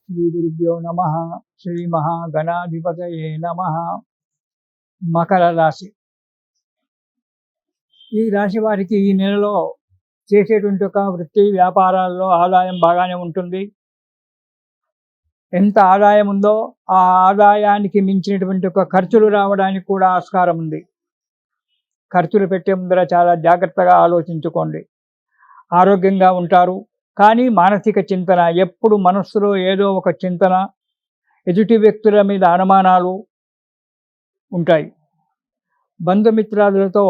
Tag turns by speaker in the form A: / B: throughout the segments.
A: శ్రీ గురుభ్యో నమ. శ్రీ మహాగణాధిపతయే నమ. మకర రాశి. ఈ రాశి వారికి ఈ నెలలో చేసేటువంటి ఒక వృత్తి వ్యాపారాల్లో ఆదాయం బాగానే ఉంటుంది. ఎంత ఆదాయం ఉందో ఆ ఆదాయానికి మించినటువంటి ఒక ఖర్చులు రావడానికి కూడా ఆస్కారం ఉంది. ఖర్చులు పెట్టే ముందర చాలా జాగ్రత్తగా ఆలోచించుకోండి. ఆరోగ్యంగా ఉంటారు, కానీ మానసిక చింతన, ఎప్పుడు మనస్సులో ఏదో ఒక చింతన, ఎదుటి వ్యక్తుల మీద అనుమానాలు ఉంటాయి. బంధుమిత్రాదులతో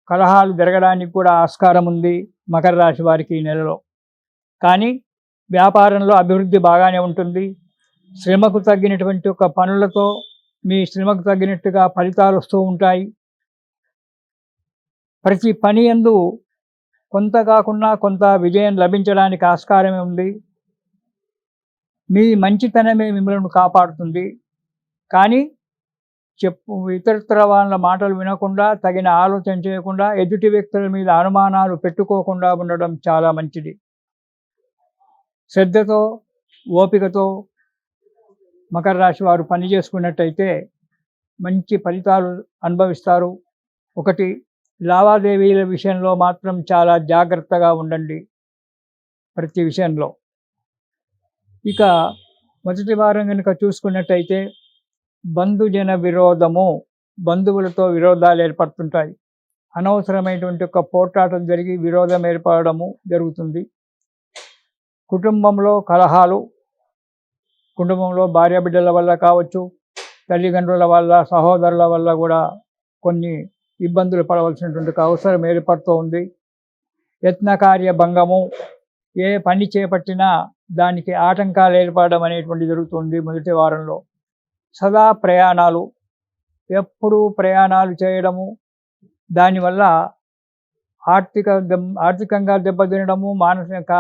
A: కలహాలు జరగడానికి కూడా ఆస్కారం ఉంది మకర రాశి వారికి ఈ నెలలో. కానీ వ్యాపారంలో అభివృద్ధి బాగానే ఉంటుంది. శ్రమకు తగ్గినటువంటి ఒక పనులతో మీ శ్రమకు తగ్గినట్టుగా ఫలితాలు వస్తూ ఉంటాయి. ప్రతి పని యందు కొంత కాకుండా కొంత విజయం లభించడానికి ఆస్కారమే ఉంది. మీ మంచితనమే మిమ్మల్ని కాపాడుతుంది. కానీ ఇతరత్ర వాళ్ళ మాటలు వినకుండా, తగిన ఆలోచన చేయకుండా, ఎదుటి వ్యక్తుల మీద అనుమానాలు పెట్టుకోకుండా ఉండడం చాలా మంచిది. శ్రద్ధతో, ఓపికతో మకర రాశి వారు పని చేసుకున్నట్టయితే మంచి ఫలితాలు అనుభవిస్తారు. ఒకటి, లావాదేవీల విషయంలో మాత్రం చాలా జాగ్రత్తగా ఉండండి ప్రతి విషయంలో. ఇక మొదటి వారం కనుక చూసుకున్నట్టయితే బంధుజన విరోధము, బంధువులతో విరోధాలు ఏర్పడుతుంటాయి. అనవసరమైనటువంటి ఒక పోట్లాటం జరిగి విరోధం ఏర్పడము జరుగుతుంది. కుటుంబంలో కలహాలు, కుటుంబంలో భార్యాబిడ్డల వల్ల కావచ్చు, తల్లిదండ్రుల వల్ల, సహోదరుల వల్ల కూడా కొన్ని ఇబ్బందులు పడవలసినటువంటి అవసరం ఏర్పడుతూ ఉంది. యత్నకార్య భంగము, ఏ పని చేపట్టినా దానికి ఆటంకాలు ఏర్పడడం అనేటువంటి జరుగుతుంది మొదటి వారంలో. సదా ప్రయాణాలు, ఎప్పుడూ ప్రయాణాలు చేయడము, దానివల్ల ఆర్థికంగా దెబ్బతినడము, మానసిక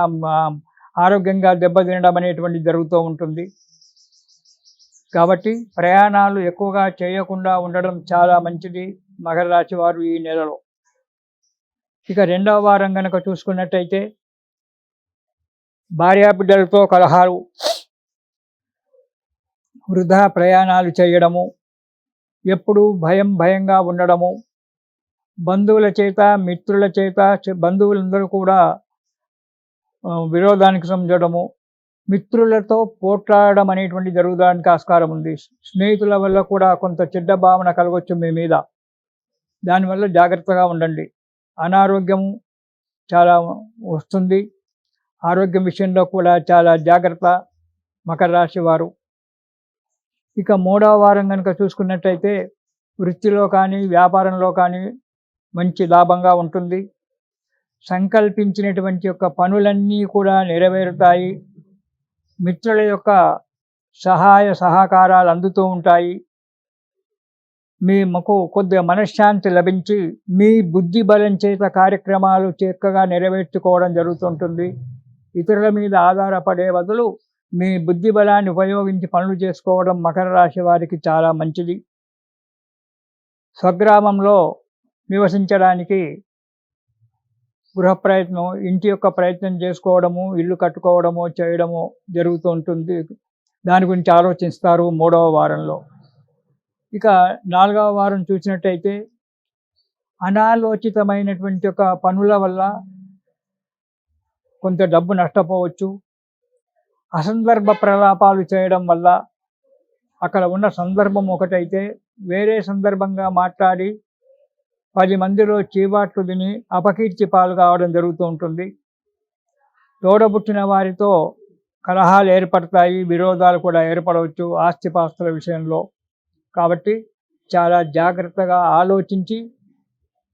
A: ఆరోగ్యంగా దెబ్బతినడం అనేటువంటి జరుగుతూ ఉంటుంది. కాబట్టి ప్రయాణాలు ఎక్కువగా చేయకుండా ఉండడం చాలా మంచిది మకర రాశి వారు ఈ నెలలో. ఇక రెండవ వారం కనుక చూసుకున్నట్టయితే భార్యాబిడ్డలతో కలహాలు, వృధా ప్రయాణాలు చేయడము, ఎప్పుడూ భయంగా ఉండడము, బంధువుల చేత, మిత్రుల చేత, బంధువులందరూ కూడా విరోధానికి సంజడము, మిత్రులతో పోట్లాడడం అనేటువంటి జరగడానికి ఆస్కారం ఉంది. స్నేహితుల వల్ల కూడా కొంత చెడ్డ భావన కలగవచ్చు మీ మీద. దానివల్ల జాగ్రత్తగా ఉండండి. అనారోగ్యం చాలా వస్తుంది. ఆరోగ్యం విషయంలో కూడా చాలా జాగ్రత్త మకర రాశి వారు. ఇక మూడవ వారం కనుక చూసుకున్నట్టయితే వృత్తిలో కానీ వ్యాపారంలో కానీ మంచి లాభంగా ఉంటుంది. సంకల్పించినటువంటి యొక్క పనులన్నీ కూడా నెరవేరుతాయి. మిత్రుల యొక్క సహాయ సహకారాలు అందుతూ ఉంటాయి. మీకు కొద్దిగా మనశ్శాంతి లభించి మీ బుద్ధి బలం చేత కార్యక్రమాలు చక్కగా నెరవేర్చుకోవడం జరుగుతుంటుంది. ఇతరుల మీద ఆధారపడే బదులు మీ బుద్ధి బలాన్ని ఉపయోగించి పనులు చేసుకోవడం మకర రాశి వారికి చాలా మంచిది. స్వగ్రామంలో నివసించడానికి గృహప్రయత్నం, ఇంటి యొక్క ప్రయత్నం చేసుకోవడము, ఇల్లు కట్టుకోవడము చేయడము జరుగుతూ ఉంటుంది. దాని గురించి ఆలోచిస్తారు మూడవ వారంలో. ఇక నాలుగవ వారం చూసినట్టయితే అనాలోచితమైనటువంటి ఒక పనుల వల్ల కొంత డబ్బు నష్టపోవచ్చు. అసందర్భ ప్రలాపాలు చేయడం వల్ల అక్కడ ఉన్న సందర్భం ఒకటైతే వేరే సందర్భంగా మాట్లాడి 10 మందిలో చీవాట్లు తిని అపకీర్తి పాలు కావడం జరుగుతూ ఉంటుంది. తోడబుట్టిన వారితో కలహాలు ఏర్పడతాయి, విరోధాలు కూడా ఏర్పడవచ్చు ఆస్తిపాస్తుల విషయంలో. కాబట్టి చాలా జాగ్రత్తగా ఆలోచించి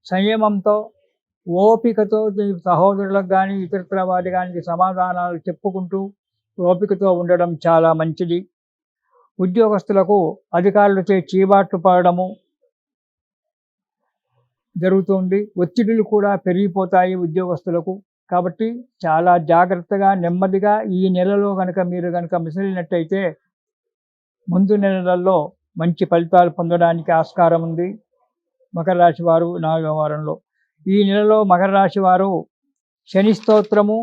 A: సంయమంతో, ఓపికతో సహోదరులకు కానీ ఇతరత్ర వారి కానీ సమాధానాలు చెప్పుకుంటూ ఓపికతో ఉండడం చాలా మంచిది. ఉద్యోగస్తులకు అధికారులచే చీవాట్లు పడడము జరుగుతుంది. ఒత్తిడులు కూడా పెరిగిపోతాయి ఉద్యోగస్తులకు. కాబట్టి చాలా జాగ్రత్తగా, నెమ్మదిగా ఈ నెలలో మీరు మిసిలినట్టయితే ముందు నెలలలో మంచి ఫలితాలు పొందడానికి ఆస్కారం ఉంది మకర రాశి వారు. నాలుగవ వారంలో ఈ నెలలో మకర రాశి వారు శని స్తోత్రము,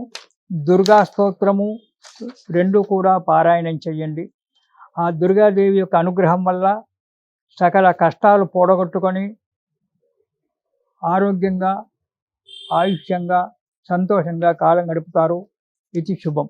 A: దుర్గా స్తోత్రము, రెండు కూడా పారాయణం చెయ్యండి. ఆ దుర్గాదేవి యొక్క అనుగ్రహం వల్ల సకల కష్టాలు పోడగొట్టుకొని ఆరోగ్యంగా, ఆయుష్యంగా, సంతోషంగా కాలం గడుపుతారు. ఇది శుభం.